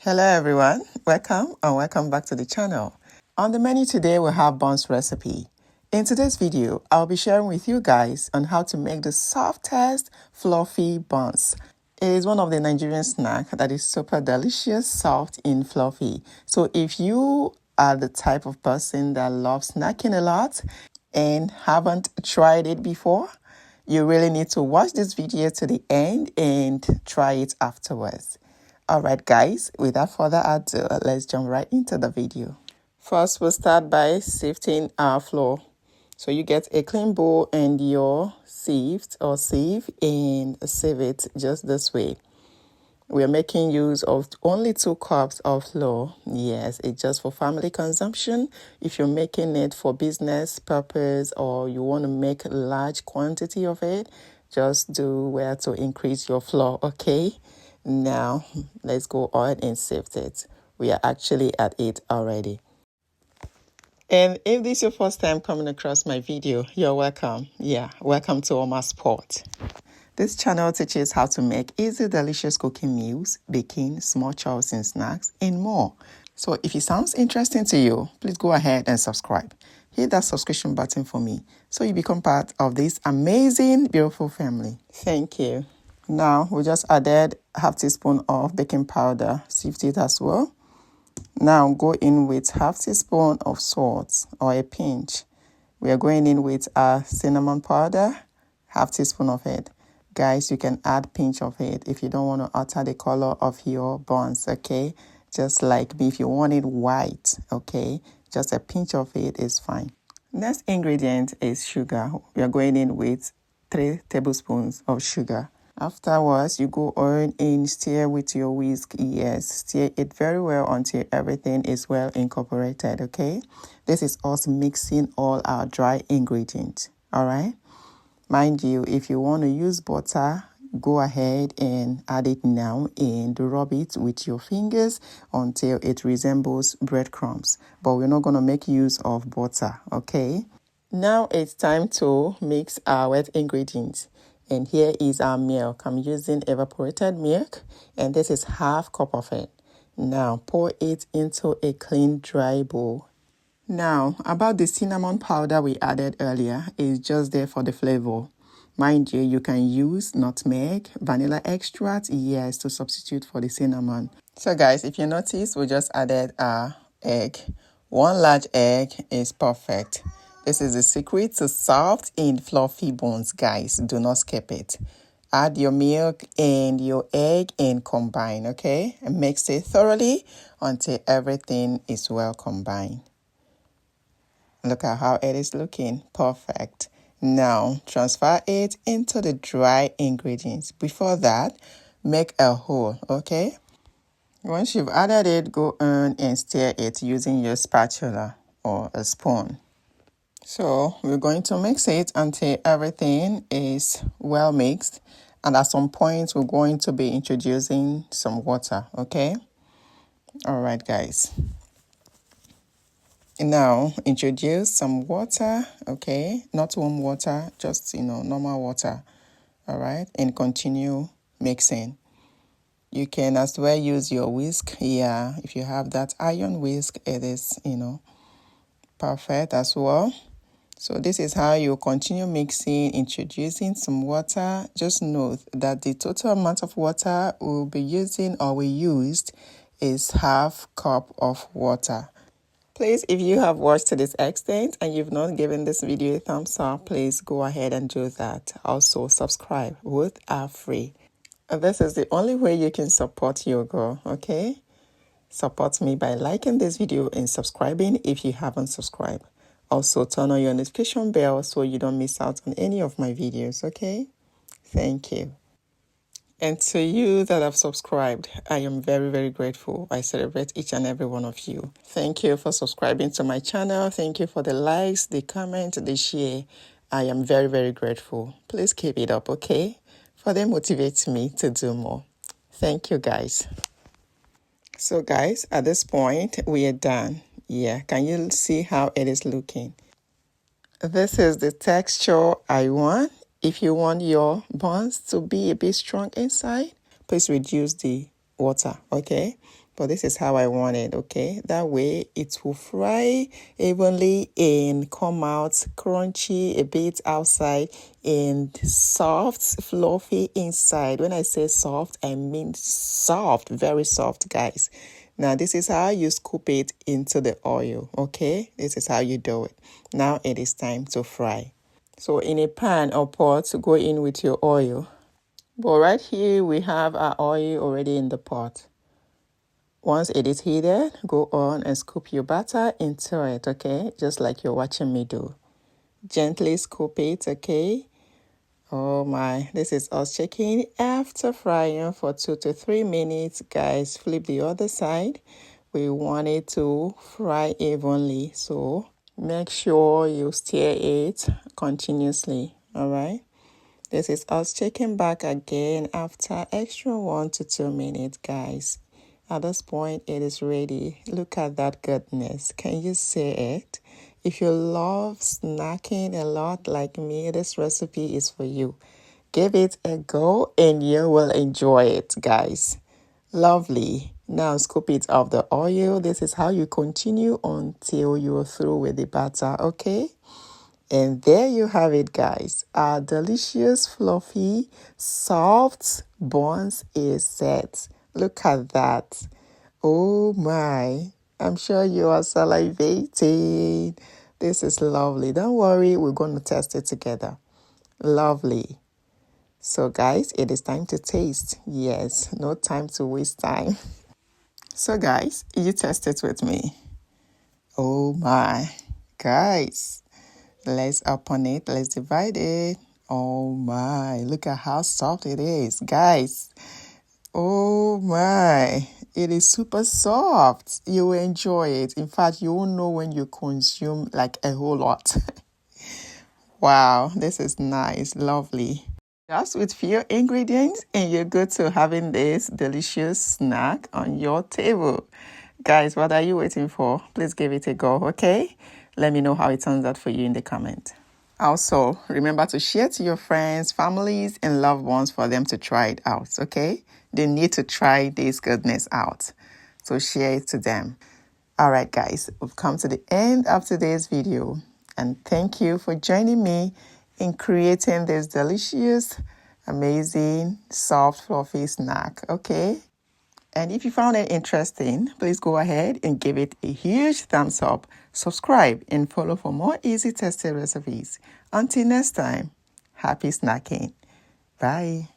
Hello everyone, welcome and welcome back to the channel. On the menu today we have buns recipe. In today's video, I'll be sharing with you guys on how to make the softest fluffy buns. It is one of the Nigerian snacks that is super delicious, soft and fluffy. So if you are the type of person that loves snacking a lot and haven't tried it before, you really need to watch this video to the end and try it afterwards. Alright guys, without further ado, let's jump right into the video. First, we'll start by sifting our flour. So you get a clean bowl and your sieve and sieve it just this way. We are making use of only 2 cups of flour. Yes, it's just for family consumption. If you're making it for business purpose or you want to make a large quantity of it, just do where to increase your flour, okay? Now, let's go on and sift it. We are actually at it already. And if this is your first time coming across my video, you're welcome. Yeah, welcome to Oma Sport. This channel teaches how to make easy, delicious cooking meals, baking, small chores and snacks, and more. So if it sounds interesting to you, please go ahead and subscribe. Hit that subscription button for me so you become part of this amazing, beautiful family. Thank you. Now, we just added half teaspoon of baking powder, sift it as well. Now, go in with half teaspoon of salt or a pinch. We are going in with our cinnamon powder, half teaspoon of it. Guys, you can add pinch of it if you don't want to alter the color of your buns, okay? Just like me, if you want it white, okay? Just a pinch of it is fine. Next ingredient is sugar. We are going in with 3 tablespoons of sugar. Afterwards, you go on and stir with your whisk. Yes, stir it very well until everything is well incorporated, okay? This is us mixing all our dry ingredients, all right? Mind you, if you want to use butter, go ahead and add it now and rub it with your fingers until it resembles breadcrumbs. But we're not going to make use of butter, okay? Now it's time to mix our wet ingredients. And here is our milk. I'm using evaporated milk, and this is half cup of it. Now pour it into a clean dry bowl. Now, about the cinnamon powder we added earlier, is just there for the flavor. Mind you, you can use nutmeg, vanilla extract, yes, to substitute for the cinnamon. So guys, if you notice, we just added our egg. 1 large egg is perfect. This is the secret to soft and fluffy buns, guys. Do not skip it. Add your milk and your egg and combine, okay? And mix it thoroughly until everything is well combined. Look at how it is looking. Perfect. Now, transfer it into the dry ingredients. Before that, make a hole, okay? Once you've added it, go on and stir it using your spatula or a spoon. So, we're going to mix it until everything is well mixed. And at some point, we're going to be introducing some water, okay? All right, guys. Now, introduce some water, okay? Not warm water, just, normal water, all right? And continue mixing. You can as well use your whisk. Yeah, if you have that iron whisk, it is, perfect as well. So this is how you continue mixing, introducing some water. Just note that the total amount of water we'll be using or we used is half cup of water. Please, if you have watched to this extent and you've not given this video a thumbs up, please go ahead and do that. Also, subscribe. Both are free. This is the only way you can support your girl, okay? Support me by liking this video and subscribing if you haven't subscribed. Also, turn on your notification bell so you don't miss out on any of my videos, okay? Thank you. And to you that have subscribed, I am very, very grateful. I celebrate each and every one of you. Thank you for subscribing to my channel. Thank you for the likes, the comment, the share. I am very, very grateful. Please keep it up, okay? For them motivates me to do more. Thank you, guys. So, guys, at this point, we are done. Yeah, can you see how it is looking? This is the texture I want. If you want your buns to be a bit strong inside, please reduce the water, okay? but this is how I want it, okay? That way it will fry evenly and come out crunchy a bit outside and soft, fluffy inside. When I say soft, I mean soft, very soft, guys. Now, this is how you scoop it into the oil, okay? This is how you do it. Now it is time to fry. So in a pan or pot, go in with your oil. But right here, we have our oil already in the pot. Once it is heated, go on and scoop your batter into it, okay? Just like you're watching me do. Gently scoop it, okay? Oh my, this is us chicken after frying for 2 to 3 minutes. Guys, flip the other side. We want it to fry evenly, so make sure you stir it continuously, all right? This is us chicken back again after extra 1 to 2 minutes, guys. At this point, it is ready. Look at that goodness. Can you see it? If you love snacking a lot like me, this recipe is for you. Give it a go and you will enjoy it, guys. Lovely. Now scoop it off the oil. This is how you continue until you're through with the batter, okay? And there you have it, guys. Our delicious, fluffy, soft buns is set. Look at that. Oh my. I'm sure you are salivating. This is lovely. Don't worry, we're going to test it together. Lovely. So, guys, it is time to taste. Yes, no time to waste time. So, guys, you test it with me. Oh my. Guys. Let's open it. Let's divide it. Oh my. Look at how soft it is. Guys. Oh my. It is super soft. You will enjoy it. In fact, you won't know when you consume like a whole lot. Wow. This is nice. Lovely. Just with few ingredients and you're good to having this delicious snack on your table. Guys, what are you waiting for? Please give it a go, okay? Let me know how it turns out for you in the comment. Also, remember to share to your friends, families, and loved ones for them to try it out, okay? They need to try this goodness out. So share it to them. All right, guys, we've come to the end of today's video. And thank you for joining me in creating this delicious, amazing, soft, fluffy snack, okay? And if you found it interesting, please go ahead and give it a huge thumbs up, subscribe, and follow for more easy tasty recipes. Until next time, happy snacking. Bye.